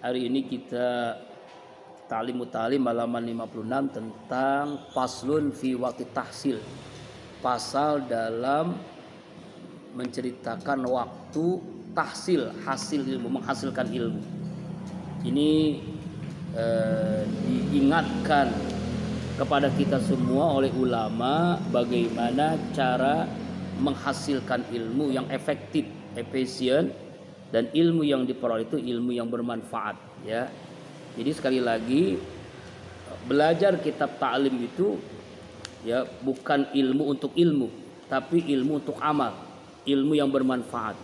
Hari ini kita ta'lim halaman 56 tentang faslun fi waqti tahsil. Pasal dalam menceritakan waktu tahsil, hasil ilmu, menghasilkan ilmu. Ini diingatkan kepada kita semua oleh ulama bagaimana cara menghasilkan ilmu yang efektif, efisien, dan ilmu yang diperoleh itu ilmu yang bermanfaat, ya. Jadi sekali lagi, belajar kitab ta'lim itu ya bukan ilmu untuk ilmu, tapi ilmu untuk amal, ilmu yang bermanfaat.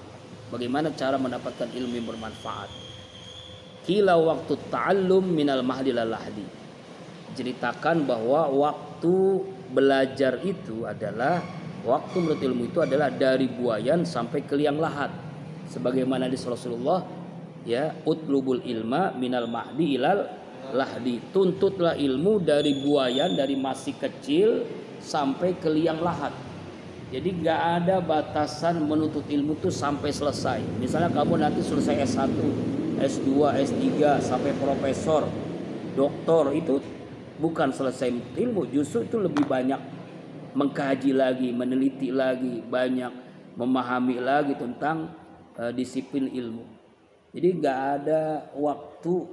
Bagaimana cara mendapatkan ilmu yang bermanfaat? Kila waktu ta'allum minal mahdi lal lahdi. Ceritakan bahwa waktu belajar itu adalah, waktu menurut ilmu itu adalah dari buayan sampai ke liang lahat. Sebagaimana di Rasulullah, ya, utlubul ilma minal mahdi ilal lahdi. Tuntutlah ilmu dari buayan, dari masih kecil sampai ke liang lahat. Jadi nggak ada batasan menuntut ilmu itu sampai selesai. Misalnya kamu nanti selesai S1, S2, S3 sampai profesor, doktor, itu bukan selesai ilmu, justru itu lebih banyak mengkaji lagi, meneliti lagi, banyak memahami lagi tentang disiplin ilmu. Jadi nggak ada waktu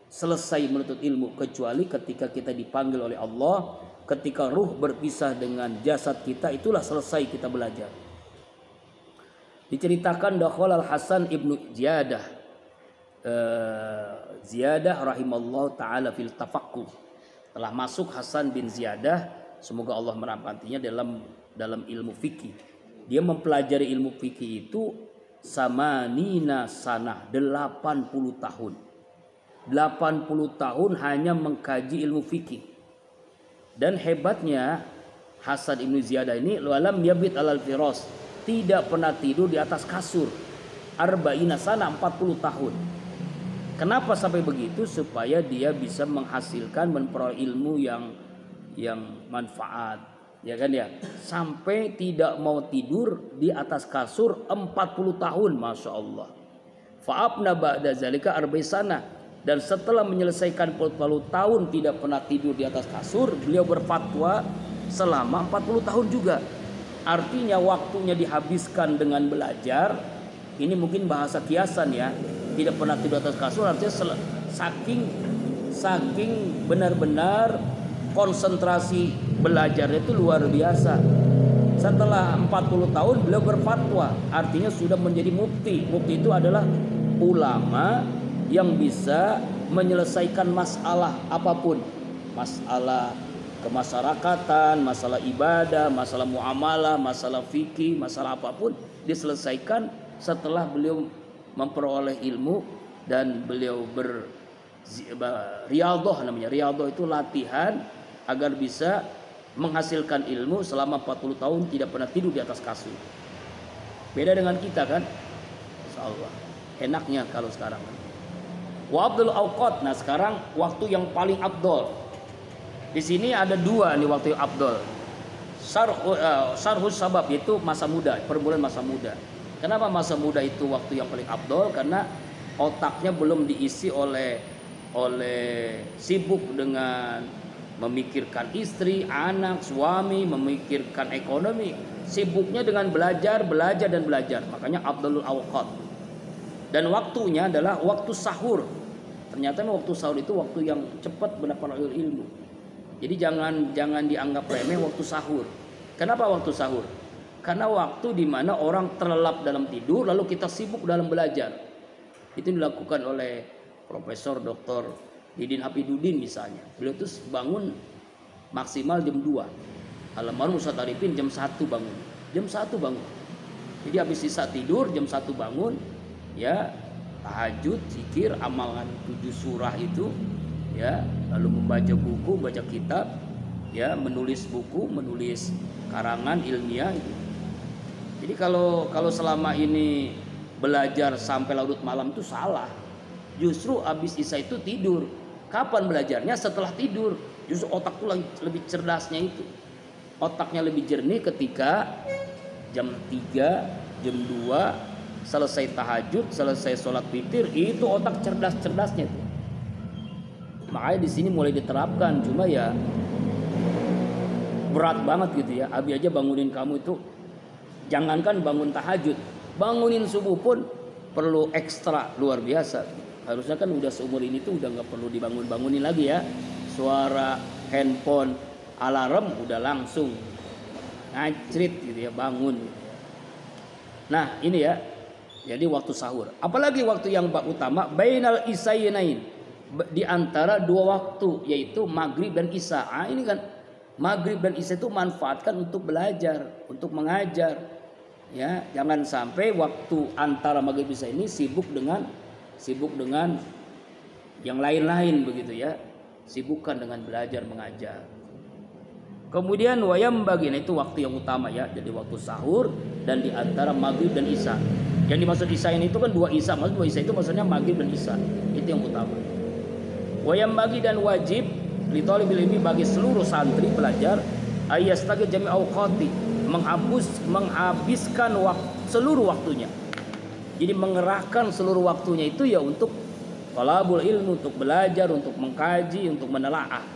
selesai menuntut ilmu kecuali ketika kita dipanggil oleh Allah, ketika ruh berpisah dengan jasad kita, itulah selesai kita belajar. Diceritakan dakhala Al-Hasan ibnu Ziyadah rahimallahu taala fil tafaqquh. Telah masuk Hasan bin Ziyadah, semoga Allah merahmatinya, dalam ilmu fikih. Dia mempelajari ilmu fikih itu samanina sanah, 80 tahun. 80 tahun hanya mengkaji ilmu fikih. Dan hebatnya Hasan bin Ziyadah ini, walam yabit alal firas, tidak pernah tidur di atas kasur. Arba'ina sana, 40 tahun. Kenapa sampai begitu? Supaya dia bisa menghasilkan, memperoleh ilmu yang manfaat, ya kan ya. Sampai tidak mau tidur di atas kasur 40 tahun, masya Allah. Fa'abna ba'da zalika arba'isana, dan setelah menyelesaikan 40 tahun tidak pernah tidur di atas kasur, beliau berfatwa selama 40 tahun juga. Artinya waktunya dihabiskan dengan belajar. Ini mungkin bahasa kiasan ya. Tidak pernah tidur atas kasur artinya saking benar-benar konsentrasi belajarnya itu luar biasa. Setelah 40 tahun beliau berfatwa, artinya sudah menjadi mufti. Mufti itu adalah ulama yang bisa menyelesaikan masalah apapun. Masalah kemasyarakatan, masalah ibadah, masalah muamalah, masalah fikih, masalah apapun diselesaikan setelah beliau memperoleh ilmu. Dan beliau riyadhah, namanya riyadhah itu latihan agar bisa menghasilkan ilmu selama 40 tahun tidak pernah tidur di atas kasur. Beda dengan kita kan, insyaallah enaknya kalau sekarang kan. Wa abdul awqat, nah sekarang waktu yang paling abdol. Di sini ada dua nih waktu yang abdol. Sarhus sabab, yaitu masa muda, perbulan masa muda. Kenapa masa muda itu waktu yang paling abdol? Karena otaknya belum diisi oleh sibuk dengan memikirkan istri, anak, suami, memikirkan ekonomi. Sibuknya dengan belajar. Makanya abdul awqat. Dan waktunya adalah waktu sahur. Ternyata waktu sahur itu waktu yang cepat mendapatkan ilmu. Jadi jangan dianggap remeh waktu sahur. Kenapa waktu sahur? Karena waktu di mana orang terlelap dalam tidur lalu kita sibuk dalam belajar. Itu dilakukan oleh Profesor Dr. Didin Hafidudin misalnya. Beliau itu bangun maksimal jam 2. Almarhum Ustaz Arifin jam 1 bangun. Jam 1 bangun. Jadi habis sisa tidur jam 1 bangun, ya, tahajud, zikir, amalan 7 surah itu, ya, lalu membaca buku, baca kitab, ya, menulis buku, menulis karangan ilmiah itu. Jadi kalau selama ini belajar sampai larut malam itu salah. Justru habis isya itu tidur. Kapan belajarnya? Setelah tidur. Justru otak tuh lebih cerdasnya itu. Otaknya lebih jernih ketika jam 3, jam 2 selesai tahajud, selesai sholat witir, itu otak cerdas-cerdasnya tuh. Makanya di sini mulai diterapkan, cuma ya berat banget gitu ya. Abi aja bangunin kamu itu, jangankan bangun tahajud, bangunin subuh pun perlu ekstra luar biasa. Harusnya kan udah seumur ini tuh udah nggak perlu dibangun-bangunin lagi ya. Suara handphone, alarm udah langsung ngacrit gitu ya, bangun. Nah ini ya, jadi waktu sahur. Apalagi waktu yang utama, bainal isyainain, di antara dua waktu, yaitu maghrib dan isya. Ini kan maghrib dan isya itu manfaatkan untuk belajar, untuk mengajar. Ya, jangan sampai waktu antara maghrib dan isya ini sibuk dengan yang lain-lain begitu ya. Sibukkan dengan belajar mengajar. Kemudian wayam bagi, nah itu waktu yang utama ya. Jadi waktu sahur dan di antara maghrib dan isya. Yang dimaksud isya ini itu kan dua isya. Maksud dua isya itu maksudnya maghrib dan isya. Itu yang utama. Wayam bagi dan wajib li thalibil ilmi, bagi seluruh santri pelajar, ayastagi jami' awqati, menghabiskan seluruh waktunya. Jadi mengerahkan seluruh waktunya itu ya untuk talabul ilmu, untuk belajar, untuk mengkaji, untuk menelaah.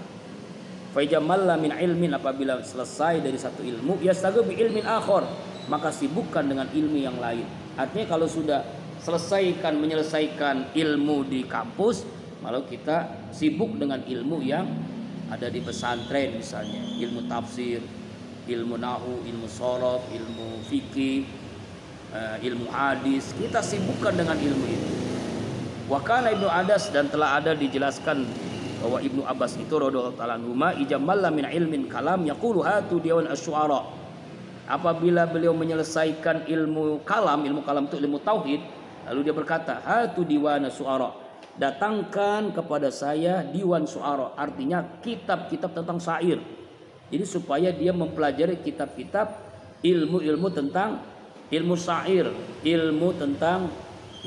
Fajamalla min ilmin, apabila selesai dari satu ilmu, yastagu bi ilmin akhar, maka sibukkan dengan ilmu yang lain. Artinya kalau sudah menyelesaikan ilmu di kampus, lalu kita sibuk dengan ilmu yang ada di pesantren, misalnya ilmu tafsir, ilmu nahu, ilmu shorof, ilmu fikih, ilmu hadis, kita sibukkan dengan ilmu itu. Wa kana Ibnu Abbas, dan telah ada dijelaskan bahwa Ibnu Abbas itu radhiyallahu ta'ala anhuma ijamalla min ilmin kalam yaqulu hatu diwan asy-syu'ara. Apabila beliau menyelesaikan ilmu kalam itu ilmu tauhid, lalu dia berkata, hatu diwan asy-syu'ara, datangkan kepada saya diwan syu'ara, artinya kitab-kitab tentang syair. Jadi supaya dia mempelajari kitab-kitab ilmu-ilmu tentang ilmu syair, ilmu tentang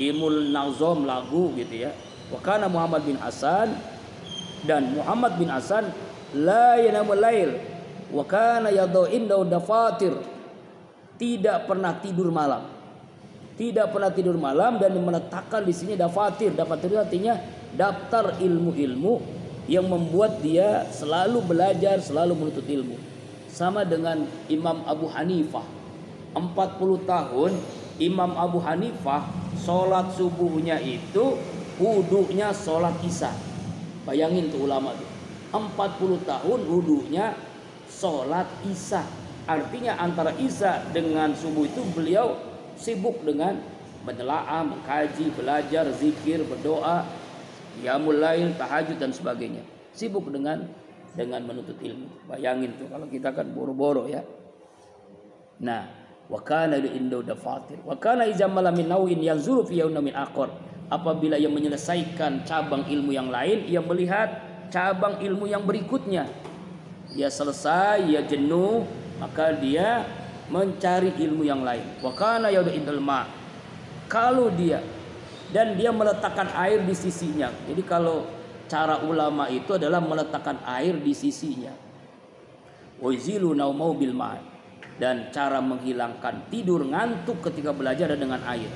ilmu nazom, lagu gitu ya. Wa kana Muhammad bin Hasan, dan Muhammad bin Hasan la yanamul lail wa kana yadau indahu dafatir, tidak pernah tidur malam. Tidak pernah tidur malam dan meletakkan di sini dafatir. Dafatir itu artinya daftar ilmu-ilmu yang membuat dia selalu belajar, selalu menuntut ilmu. Sama dengan Imam Abu Hanifah. 40 tahun Imam Abu Hanifah sholat subuhnya itu wudunya sholat isya. Bayangin tuh ulama tuh, 40 tahun wudunya sholat isya. Artinya antara isya dengan subuh itu beliau sibuk dengan menelaah, mengkaji, belajar, zikir, berdoa, qiyamul lail, tahajud dan sebagainya. Sibuk dengan menuntut ilmu. Bayangin tuh kalau kita kan boro-boro ya. Nah, wa kana indahu dafatir. Wa kana izamala min nawin yanzuru fi yawmin min aqar. Apabila ia menyelesaikan cabang ilmu yang lain, ia melihat cabang ilmu yang berikutnya. Ia selesai, ia jenuh, maka dia mencari ilmu yang lain. Wa kana yaudu indal ma. Kalau dia meletakkan air di sisinya. Jadi kalau cara ulama itu adalah meletakkan air di sisinya. Wa yazilu naumau bil ma. Dan cara menghilangkan tidur, ngantuk ketika belajar dengan air.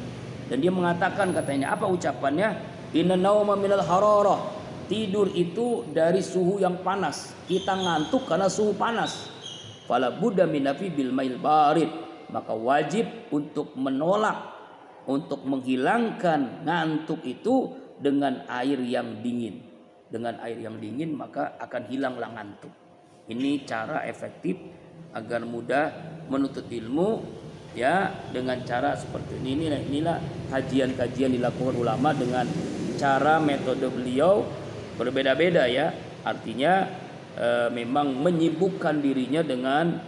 Dan dia mengatakan, katanya apa ucapannya? Inna nauma minal hararah. Tidur itu dari suhu yang panas. Kita ngantuk karena suhu panas. Fala budda min nafi bil mail barid. Maka wajib untuk menolak, untuk menghilangkan ngantuk itu dengan air yang dingin. Dengan air yang dingin maka akan hilanglah ngantuk. Ini cara efektif agar mudah menuntut ilmu. Ya, dengan cara seperti ini. Inilah kajian-kajian dilakukan ulama dengan cara metode beliau berbeda-beda ya. Artinya memang menyibukkan dirinya dengan